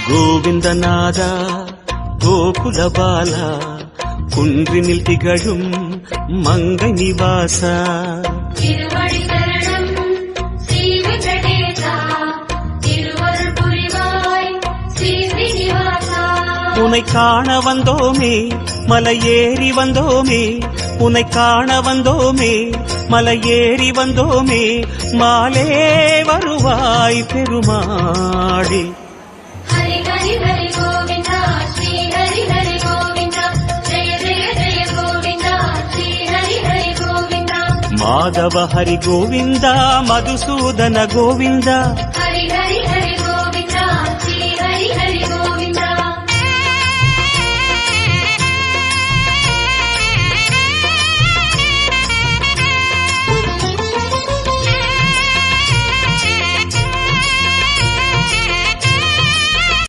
கோவிந்தநாத கோகுல பாலா குன்றினில் திகழும் மங்கை நிவாசா திருவடி சரணம் ஸ்ரீ வெங்கடேசா திருவருள் புரிவாய் ஸ்ரீ ஸ்ரீனிவாசா உனை காண வந்தோமே மலையேறி வந்தோமே உனை காண வந்தோமே மலையேறி வந்தோமே மாலே வருவாய் பெருமாளே ஹரி ஹரி ஹரி கோவிந்தா ஸ்ரீ ஹரி ஹரி கோவிந்தா ஜெய ஜெய ஜெய கோவிந்தா ஸ்ரீ ஹரி ஹரி கோவிந்தா மாதவ ஹரி கோவிந்தா மதுசூதன கோவிந்தா